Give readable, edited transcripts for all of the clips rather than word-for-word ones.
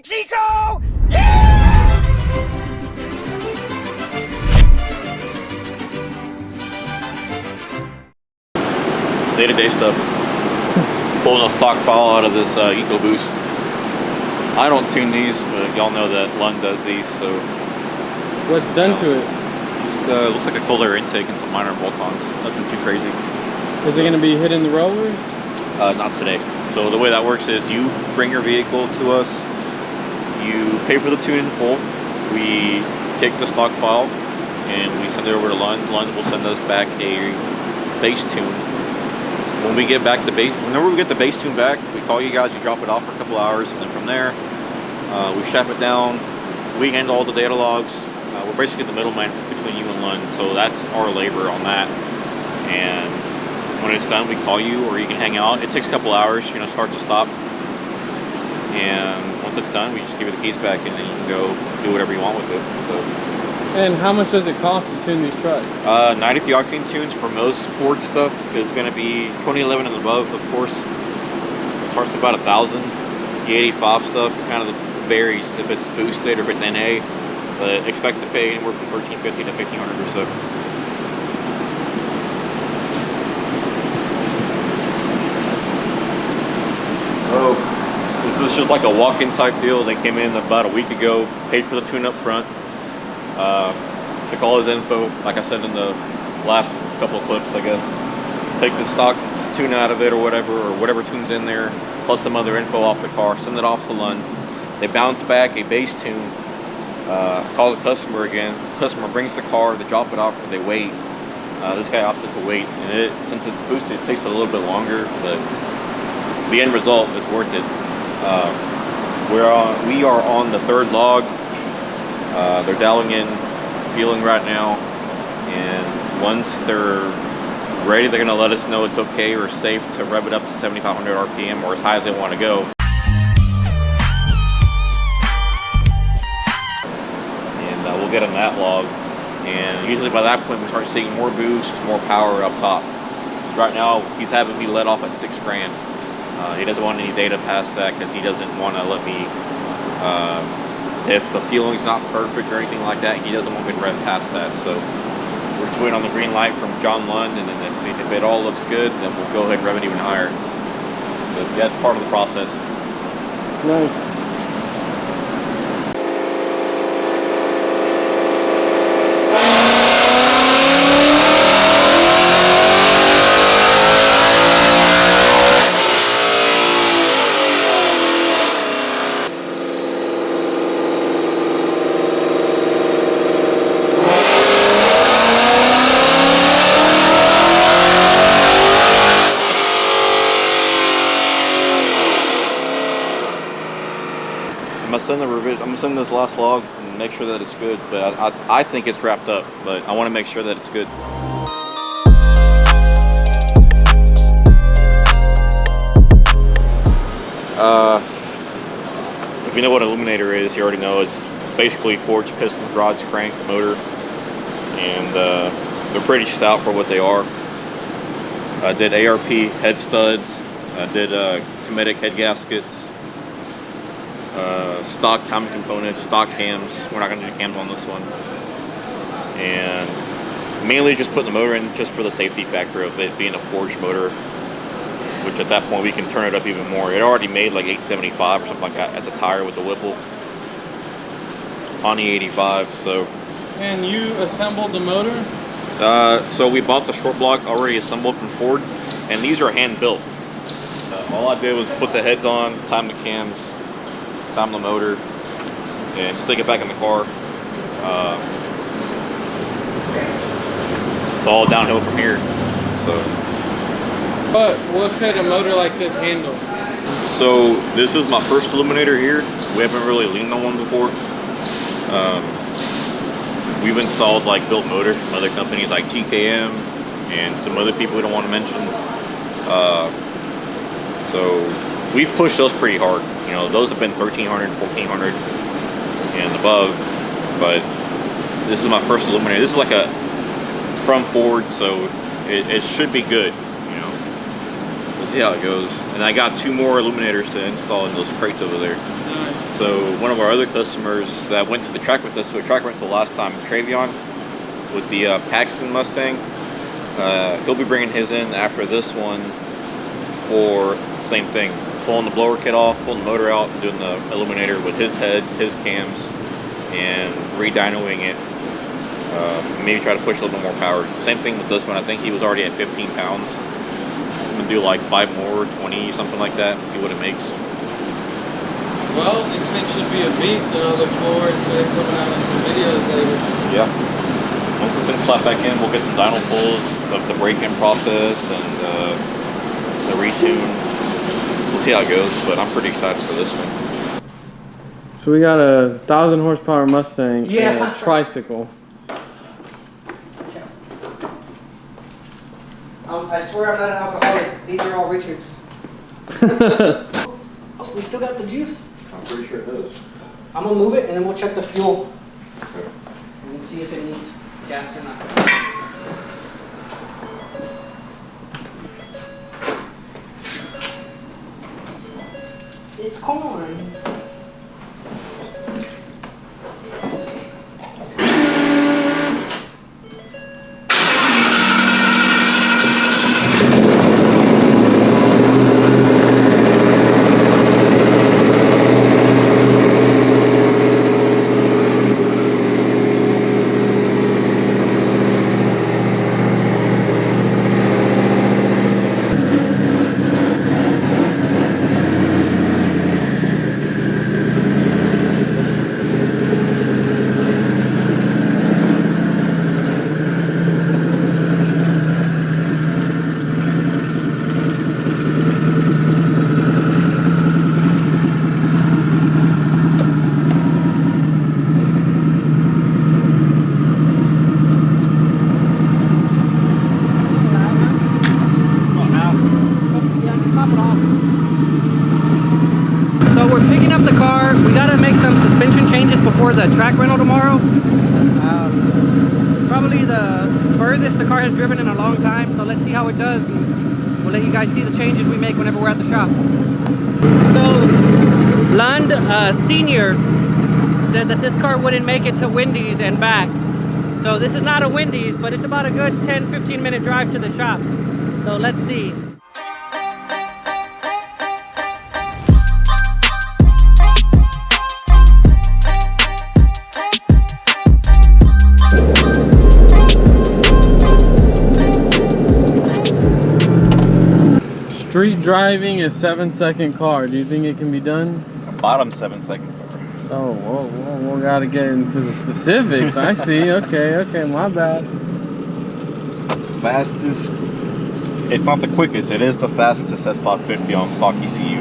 Mexico! Yeah! Day-to-day stuff. Pulling a stock file out of this EcoBoost. I don't tune these, but y'all know that Lund does these, so... What's done to it? Just looks like a cold air intake and some minor bolt-ons. Nothing too crazy. Is it going to be hitting the rollers? Not today. So the way that works is you bring your vehicle to us, you pay for the tune in full, we take the stock file, and we send it over to Lund. Lund will send us back a base tune. When we get back the base, whenever we get the base tune back, we call you guys, you drop it off for a couple hours, and then from there, we strap it down, we handle all the data logs. We're basically the middleman between you and Lund, so that's our labor on that. And when it's done, we call you, or you can hang out. It takes a couple hours, you know, start to stop. And once it's done, we just give you the keys back, and then you can go do whatever you want with it. So. And how much does it cost to tune these trucks? 93 octane tunes for most Ford stuff is going to be 2011 and above, of course. Starts to about 1,000. The 85 stuff kind of varies if it's boosted or if it's NA, but expect to pay anywhere from $1,350 to $1,500 or so. Oh, this is just like a walk-in type deal. They came in about a week ago, paid for the tune up front. Took all his info, like I said in the last couple of clips, I guess. Take the stock tune out of it or whatever tune's in there, plus some other info off the car, send it off to Lund. They bounce back a base tune, call the customer again. The customer brings the car, they drop it off, or they wait. This guy opted to wait, and since it's boosted, it takes a little bit longer, but the end result is worth it. We are on the third log. They're dialing in fueling right now, and once they're ready, they're going to let us know it's okay or safe to rev it up to 7,500 RPM or as high as they want to go. And we'll get on that log, and usually by that point we start seeing more boost, more power up top. Right now he's having me let off at $6 grand. He doesn't want any data past that because he doesn't want to let me if the fueling's not perfect or anything like that, he doesn't want me to rev past that. So we're just waiting on the green light from John Lund, and then if it all looks good, then we'll go ahead and rev it even higher. But yeah, it's part of the process. Nice. I'm gonna send this last log and make sure that it's good, but I think it's wrapped up, but I want to make sure that it's good. If you know what an illuminator is, you already know it's basically forged pistons, rods, crank, motor, and they're pretty stout for what they are. I did ARP head studs, I did Cometic head gaskets, stock timing components, stock cams. We're not going to do cams on this one. And mainly just put the motor in just for the safety factor of it being a forged motor, which at that point we can turn it up even more. It already made like 875 or something like that at the tire with the Whipple on the 85. So. And you assembled the motor? So we bought the short block already assembled from Ford, and these are hand built. All I did was put the heads on, time the cams, time the motor, and stick it back in the car. It's all downhill from here. So. But what could a motor like this handle? So this is my first illuminator here. We haven't really leaned on one before. We've installed like built motors from other companies like TKM and some other people we don't want to mention. So we've pushed those pretty hard. You know, those have been 1,300, 1,400 and above. But this is my first illuminator. This is like a from Ford, so it should be good. You know, we'll see how it goes. And I got 2 more illuminators to install in those crates over there. Nice. So one of our other customers that went to the track with us, so a track rental last time, Travion, with the Paxton Mustang, he'll be bringing his in after this one for the same thing. Pulling the blower kit off, pulling the motor out, and doing the illuminator with his heads, his cams, and re-dynoing it. Maybe try to push a little bit more power. Same thing with this one. I think he was already at 15 pounds. I'm gonna do like 5 more, 20, something like that, and see what it makes. Well, this thing should be a beast, and I look forward to it coming out in some videos later. Yeah. Once this thing's slapped back in, we'll get some dyno pulls of the break-in process and the retune. We'll see how it goes, but I'm pretty excited for this one. So we got a 1,000 horsepower Mustang and Yeah. a tricycle. I swear I'm not an alcoholic. These are all Richards. Oh, we still got the juice. I'm pretty sure it does. I'm gonna move it and then we'll check the fuel Okay. and we'll see if it needs gas or not. It's corn. So we're picking up the car. We gotta make some suspension changes before the track rental tomorrow. Probably the furthest the car has driven in a long time. So let's see how it does. And we'll let you guys see the changes we make whenever we're at the shop. So Lund Senior said that this car wouldn't make it to Wendy's and back. So this is not a Wendy's, but it's about a good 10-15 minute drive to the shop. So let's see. Street driving is 7-second car. Do you think it can be done? A bottom 7-second car. Oh, whoa, we gotta get into the specifics. I see. Okay, my bad. Fastest. It's not the quickest. It is the fastest S550 on stock ECU.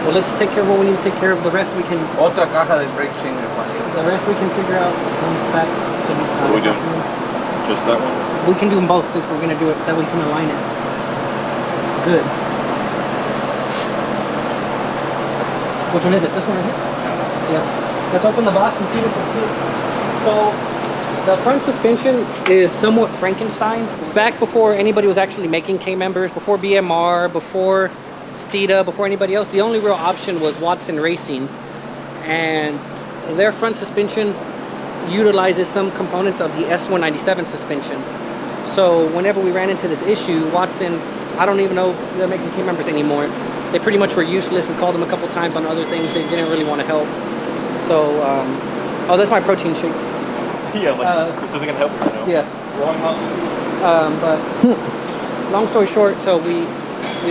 Well, let's take care of what we need to take care of. The rest we can. Otra caja de brake cleaner, Juanito. The rest we can figure out when it's back. To, What are we this doing? afternoon. Just that one? We can do them both since we're gonna do it. That way we can align it. Good. Which one is it? This one right here? Yeah. Let's open the box and see what we see. So the front suspension is somewhat Frankenstein. Back before anybody was actually making K-members, before BMR, before Steeda, before anybody else, the only real option was Watson Racing, and their front suspension utilizes some components of the S197 suspension. So whenever we ran into this issue, Watson's, I don't even know if they're making K members anymore. They pretty much were useless. We called them a couple times on other things. They didn't really want to help. So, oh, that's my protein shakes. Yeah, like, this isn't gonna help you, you know? Yeah. Wrong mountain. But long story short, so we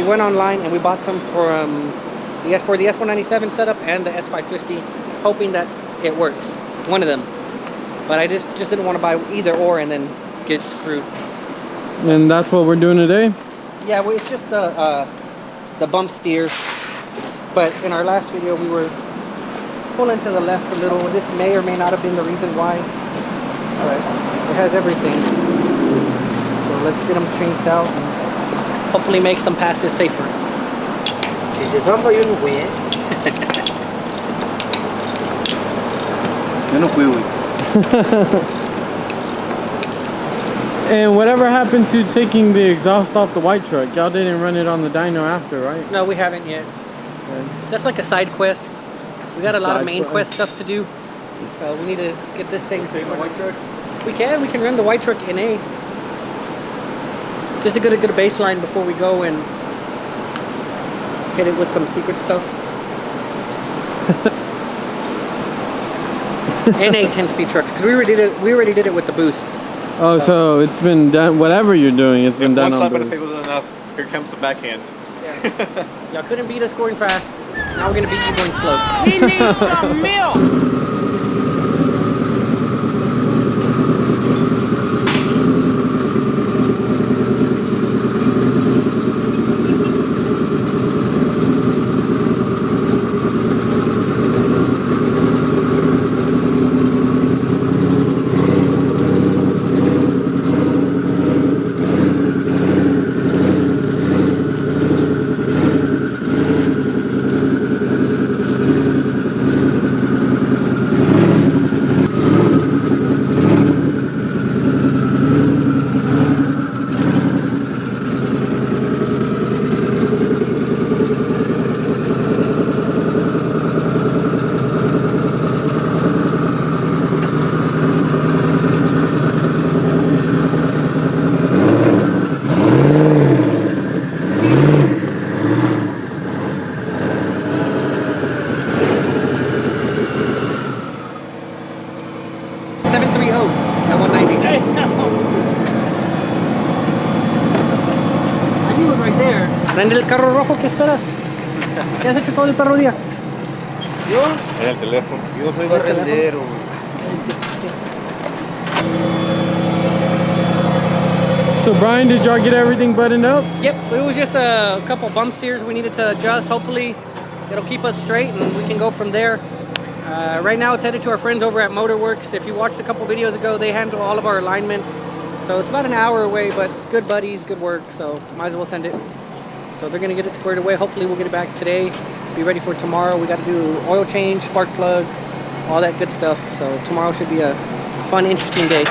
went online and we bought some for the S197 setup and the S550, hoping that it works, one of them. But I just didn't want to buy either or and then get screwed. And that's what we're doing today? Yeah, well, it's just the bump steer. But in our last video, we were pulling to the left a little. This may or may not have been the reason why. But it has everything. So let's get them changed out and hopefully make some passes safer. Esse só foi no Cunha. Eu não fui. And whatever happened to taking the exhaust off the white truck? Y'all didn't run it on the dyno after, right? No, we haven't yet. Okay. That's like a side quest. We got a lot of Side main quest. quest stuff to do. So we need to get this thing Take my white truck. We can run the white truck in A. Just to get a good baseline before we go and hit it with some secret stuff. NA 10-speed trucks, because we already did it with the boost. Oh, so it's been done, whatever you're doing, it's been done One on slap and a boost. fake wasn't enough. Here comes the backhand. Yeah. Y'all couldn't beat us going fast. Now we're gonna beat you going slow. He needs some milk. Prende el carro rojo, ¿qué esperas? ¿Qué has hecho todo el perro día? ¿Yo? En el teléfono. Yo soy barrendero. So Brian, did y'all get everything buttoned up? Yep, it was just a couple bump steers we needed to adjust. Hopefully it'll keep us straight and we can go from there. Right now it's headed to our friends over at Motorworks. If you watched a couple videos ago, they handle all of our alignments. So it's about an hour away, but good buddies, good work, so might as well send it. So they're gonna get it squared away. Hopefully we'll get it back today. Be ready for tomorrow. We gotta do oil change, spark plugs, all that good stuff. So tomorrow should be a fun, interesting day.